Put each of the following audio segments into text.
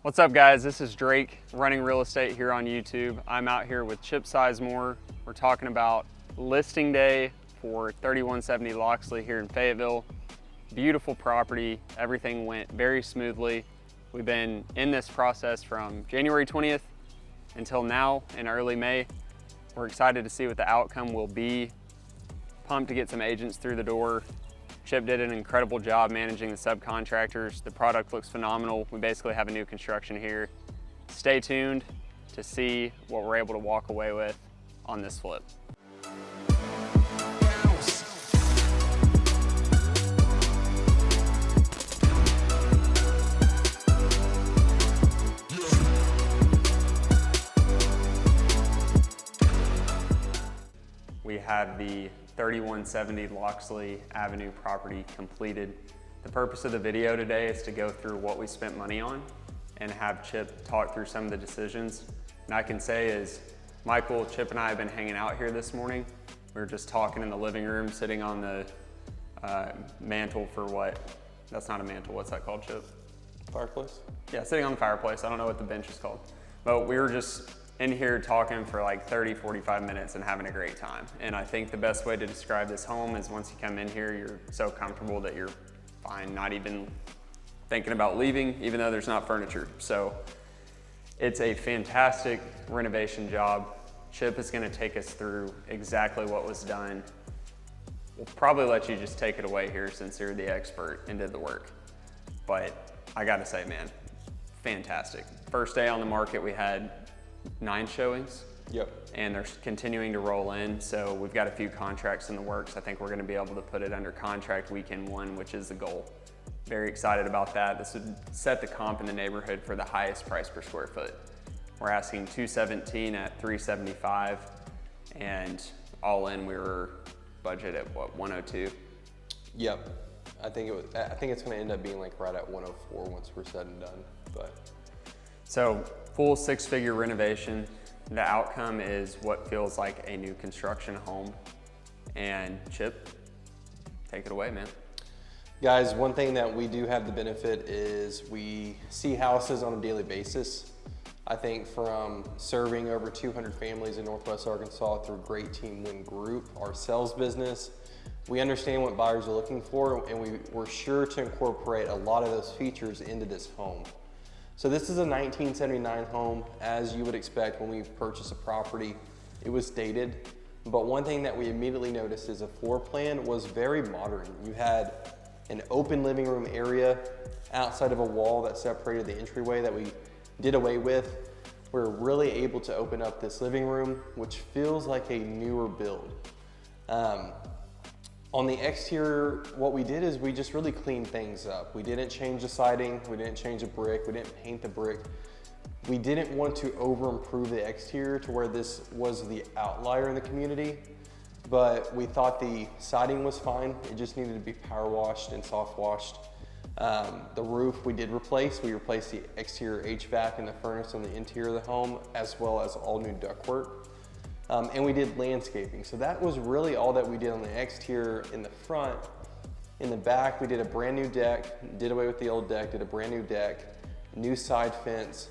What's up guys, this is Drake, running real estate here on YouTube. I'm out here with Chip Sizemore. We're talking about listing day for 3170 Loxley here in Fayetteville. Beautiful property, everything went very smoothly. We've been in this process from January 20th until now in early May. We're excited to see what the outcome will be. Pumped to get some agents through the door. Chip did an incredible job managing the subcontractors. The product looks phenomenal. We basically have a new construction here. Stay tuned to see what we're able to walk away with on this flip. We have the 3170 Loxley Avenue property completed. The purpose of the video today is to go through what we spent money on and have Chip talk through some of the decisions. And I can say is, Michael, Chip and I have been hanging out here this morning. We were just talking in the living room, sitting on the mantle for what? That's not a mantle, what's that called, Chip? Fireplace? Yeah, sitting on the fireplace. I don't know what the bench is called. But we were just in here talking for like 30, 45 minutes and having a great time. And I think the best way to describe this home is once you come in here, you're so comfortable that you're fine, not even thinking about leaving, even though there's not furniture. So it's a fantastic renovation job. Chip is gonna take us through exactly what was done. We'll probably let you just take it away here since you're the expert and did the work. But I gotta say, man, fantastic. First day on the market, we had 9 showings. Yep. And they're continuing to roll in. So we've got a few contracts in the works. I think we're going to be able to put it under contract weekend 1, which is the goal. Very excited about that. This would set the comp in the neighborhood for the highest price per square foot. We're asking $217 at $375, and all in we were budget at what, $102? Yep. I think it's going to end up being like right at 104 once we're said and done. But so full 6-figure renovation. The outcome is what feels like a new construction home. And Chip, take it away, man. Guys, one thing that we do have the benefit is we see houses on a daily basis. I think from serving over 200 families in Northwest Arkansas through Great Team Win Group, our sales business, we understand what buyers are looking for, and we're sure to incorporate a lot of those features into this home. So this is a 1979 home, as you would expect when we purchase a property. It was dated, but one thing that we immediately noticed is the floor plan was very modern. You had an open living room area outside of a wall that separated the entryway that we did away with. We're really able to open up this living room, which feels like a newer build. On the exterior, what we did is we just really cleaned things up. We didn't change the siding, we didn't change the brick, we didn't paint the brick. We didn't want to over improve the exterior to where this was the outlier in the community, but we thought the siding was fine. It just needed to be power washed and soft washed. The roof we did replace. We replaced the exterior HVAC and the furnace on the interior of the home, as well as all new ductwork. And we did landscaping. So that was really all that we did on the exterior. In the front. In the back, we did a brand new deck, did away with the old deck, did a brand new deck, new side fence,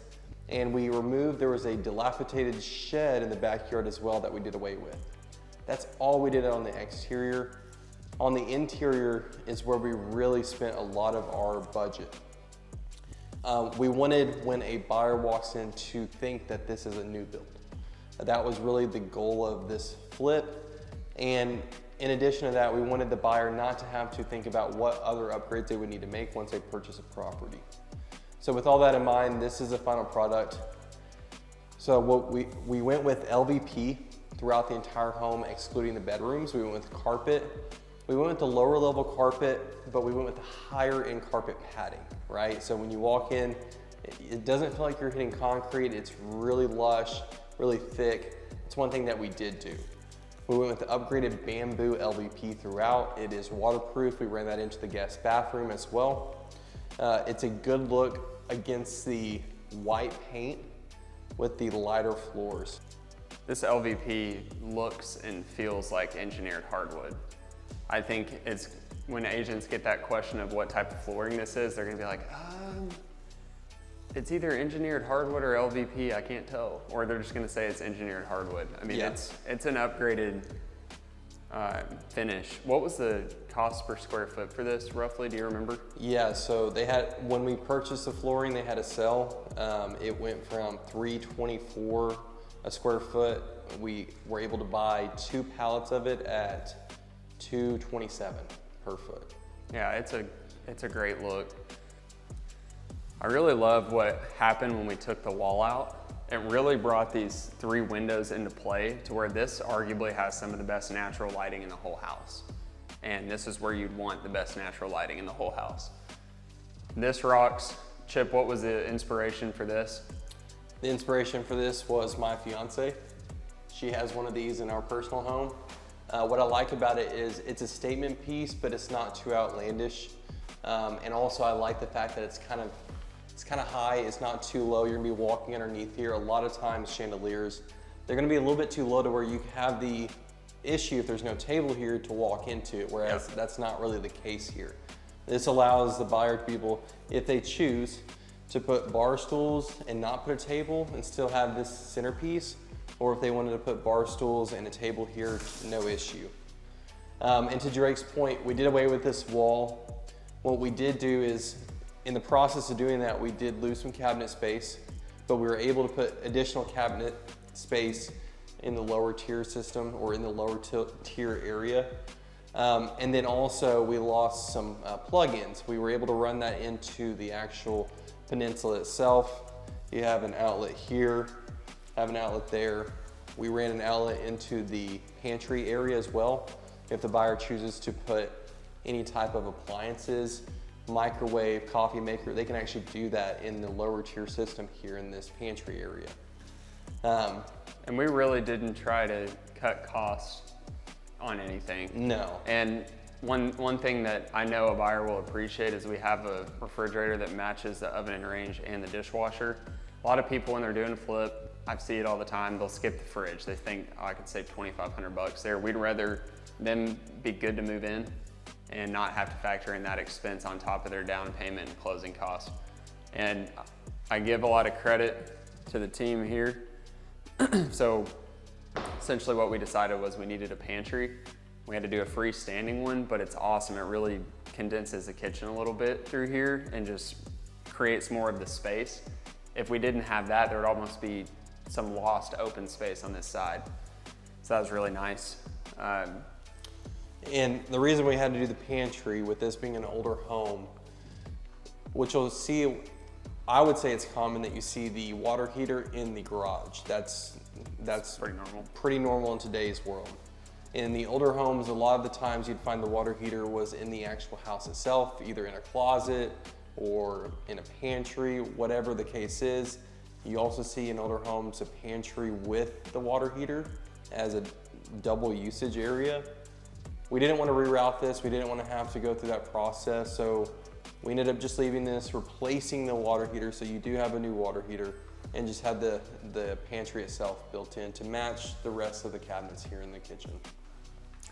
and we removed, there was a dilapidated shed in the backyard as well that we did away with. That's all we did on the exterior. On the interior is where we really spent a lot of our budget. We wanted, when a buyer walks in, to think that this is a new build. That was really the goal of this flip. And in addition to that, we wanted the buyer not to have to think about what other upgrades they would need to make once they purchase a property. So with all that in mind, this is the final product. So what we went with LVP throughout the entire home, excluding the bedrooms. We went with carpet. We went with the lower level carpet, but we went with the higher end carpet padding, right? So when you walk in, it doesn't feel like you're hitting concrete. It's really lush, really thick. It's one thing that we did do. We went with the upgraded bamboo LVP throughout. It is waterproof. We ran that into the guest bathroom as well. It's a good look against the white paint with the lighter floors. This LVP looks and feels like engineered hardwood. I think it's when agents get that question of what type of flooring this is, they're gonna be like, It's either engineered hardwood or LVP, I can't tell. Or they're just gonna say it's engineered hardwood. I mean, Yeah. it's an upgraded finish. What was the cost per square foot for this, roughly? Do you remember? Yeah, so they had, when we purchased the flooring, they had a sale. It went from $324 a square foot. We were able to buy 2 pallets of it at $227 per foot. Yeah, it's a great look. I really love what happened when we took the wall out. It really brought these 3 windows into play to where this arguably has some of the best natural lighting in the whole house. And this is where you'd want the best natural lighting in the whole house. This rocks. Chip, what was the inspiration for this? The inspiration for this was my fiance. She has one of these in our personal home. What I like about it is it's a statement piece, but it's not too outlandish. And also I like the fact that it's kind of high, it's not too low. You're gonna be walking underneath here. A lot of times chandeliers, they're gonna be a little bit too low to where you have the issue if there's no table here to walk into it, whereas that's not really the case here. This allows the buyer to be able, if they choose, to put bar stools and not put a table and still have this centerpiece, or if they wanted to put bar stools and a table here, no issue. And to Drake's point, we did away with this wall. What we did do is, in the process of doing that, we did lose some cabinet space, but we were able to put additional cabinet space in the lower tier system or in the lower tier area. And then also we lost some plug-ins. We were able to run that into the actual peninsula itself. You have an outlet here, have an outlet there. We ran an outlet into the pantry area as well. If the buyer chooses to put any type of appliances, microwave, coffee maker, they can actually do that in the lower tier system here in this pantry area. And we really didn't try to cut costs on anything. No. And one thing that I know a buyer will appreciate is we have a refrigerator that matches the oven and range and the dishwasher. A lot of people when they're doing a flip, I see it all the time, they'll skip the fridge. They think, oh, I could save $2,500 there. We'd rather them be good to move in and not have to factor in that expense on top of their down payment and closing costs. And I give a lot of credit to the team here. So essentially what we decided was we needed a pantry. We had to do a freestanding one, but it's awesome. It really condenses the kitchen a little bit through here and just creates more of the space. If we didn't have that, there would almost be some lost open space on this side. So that was really nice. And the reason we had to do the pantry, with this being an older home, which you'll see, I would say it's common that you see the water heater in the garage. That's pretty normal. Pretty normal in today's world. In the older homes, a lot of the times you'd find the water heater was in the actual house itself, either in a closet or in a pantry, whatever the case is. You also see in older homes a pantry with the water heater as a double usage area. We didn't want to reroute this. We didn't want to have to go through that process. So we ended up just leaving this, replacing the water heater. So you do have a new water heater and just had the pantry itself built in to match the rest of the cabinets here in the kitchen.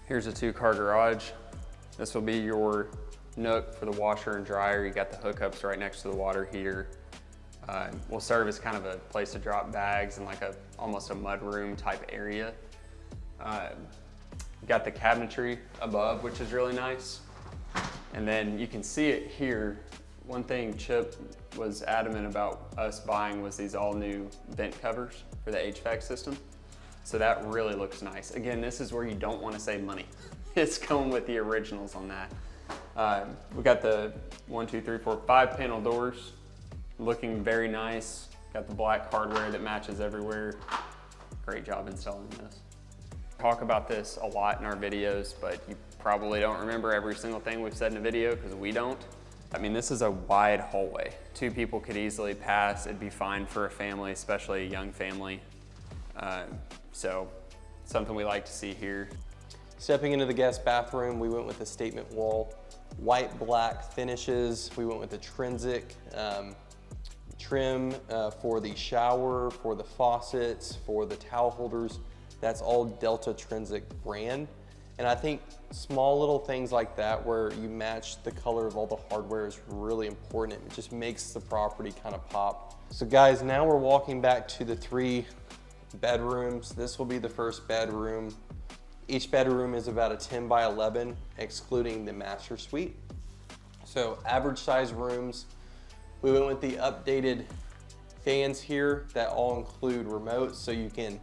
Here's a 2-car garage. This will be your nook for the washer and dryer. You got the hookups right next to the water heater. Will serve as kind of a place to drop bags and like almost a mud room type area. Got the cabinetry above, which is really nice. And then you can see it here. One thing Chip was adamant about us buying was these all new vent covers for the HVAC system. So that really looks nice. Again, this is where you don't want to save money. It's going with the originals on that. We got the 5 panel doors, looking very nice. Got the black hardware that matches everywhere. Great job installing this. Talk about this a lot in our videos, but you probably don't remember every single thing we've said in a video because we don't. I mean, this is a wide hallway. 2 people could easily pass. It'd be fine for a family, especially a young family. So something we like to see here. Stepping into the guest bathroom, we went with a statement wall, white black finishes. We went with a Trinsic trim for the shower, for the faucets, for the towel holders. That's all Delta Trinsic brand. And I think small little things like that where you match the color of all the hardware is really important. It just makes the property kind of pop. So guys, now we're walking back to the 3 bedrooms. This will be the first bedroom. Each bedroom is about a 10 by 11, excluding the master suite. So average size rooms. We went with the updated fans here that all include remotes, so you can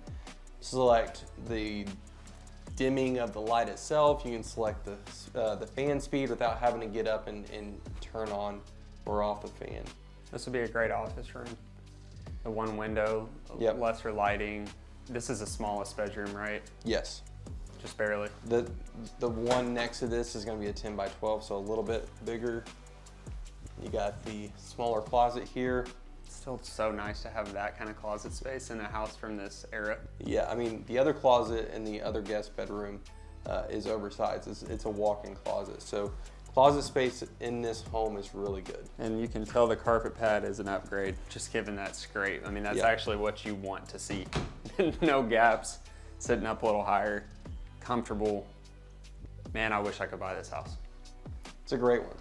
select the dimming of the light itself. You can select the fan speed without having to get up and turn on or off the fan. This would be a great office room. The one window, Yep. lesser lighting. This is the smallest bedroom, right? Yes. Just barely. The one next to this is going to be a 10 by 12, so a little bit bigger. You got the smaller closet here. Still so nice to have that kind of closet space in a house from this era. Yeah, I mean, the other closet in the other guest bedroom is oversized. It's a walk-in closet. So closet space in this home is really good. And you can tell the carpet pad is an upgrade, just given that scrape. I mean, that's Yeah. actually what you want to see. No gaps, sitting up a little higher, comfortable. Man, I wish I could buy this house. It's a great one.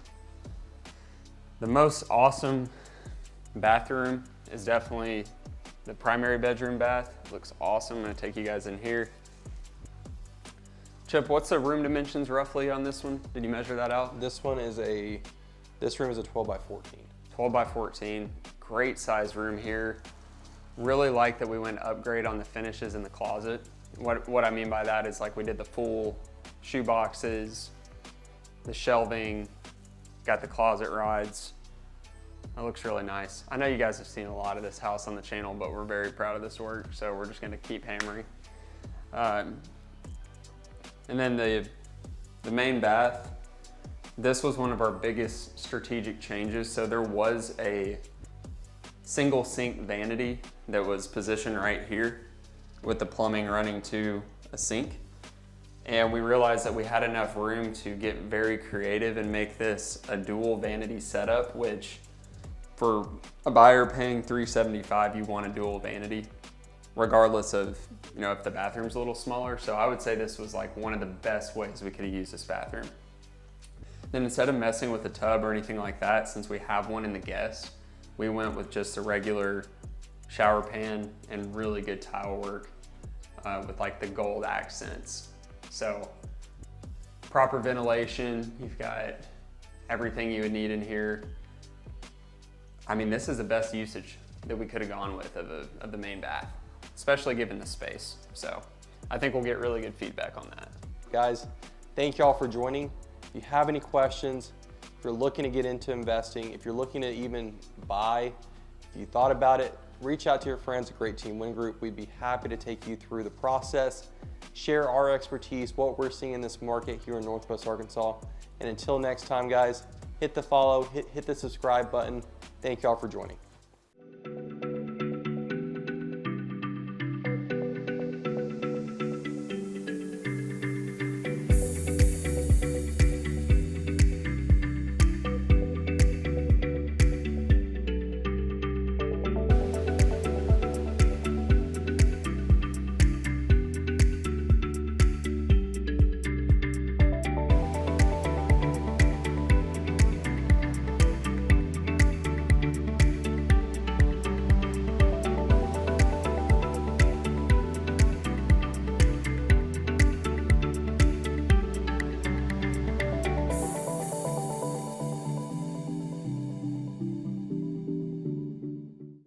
The most awesome bathroom is definitely the primary bedroom bath. It looks awesome. I'm gonna take you guys in here. Chip, what's the room dimensions roughly on this one? Did you measure that out? This room is a 12 by 14. 12 by 14, great size room here. Really like that we went upgrade on the finishes in the closet. What I mean by that is like we did the full shoe boxes, the shelving, got the closet rides. That looks really nice. I know you guys have seen a lot of this house on the channel, but we're very proud of this work, so we're just gonna keep hammering. And then the main bath, this was one of our biggest strategic changes. So there was a single sink vanity that was positioned right here with the plumbing running to a sink. And we realized that we had enough room to get very creative and make this a dual vanity setup, which for a buyer paying $375, you want a dual vanity, regardless of, you know, if the bathroom's a little smaller. So I would say this was like one of the best ways we could have used this bathroom. Then instead of messing with the tub or anything like that, since we have one in the guest, we went with just a regular shower pan and really good tile work with like the gold accents. So proper ventilation, you've got everything you would need in here. I mean, this is the best usage that we could have gone with of the main bath, especially given the space. So I think we'll get really good feedback on that. Guys, thank y'all for joining. If you have any questions, if you're looking to get into investing, if you're looking to even buy, if you thought about it, reach out to your friends at Great Team Win Group. We'd be happy to take you through the process, share our expertise, what we're seeing in this market here in Northwest Arkansas. And until next time, guys, hit the follow, hit the subscribe button. Thank y'all for joining.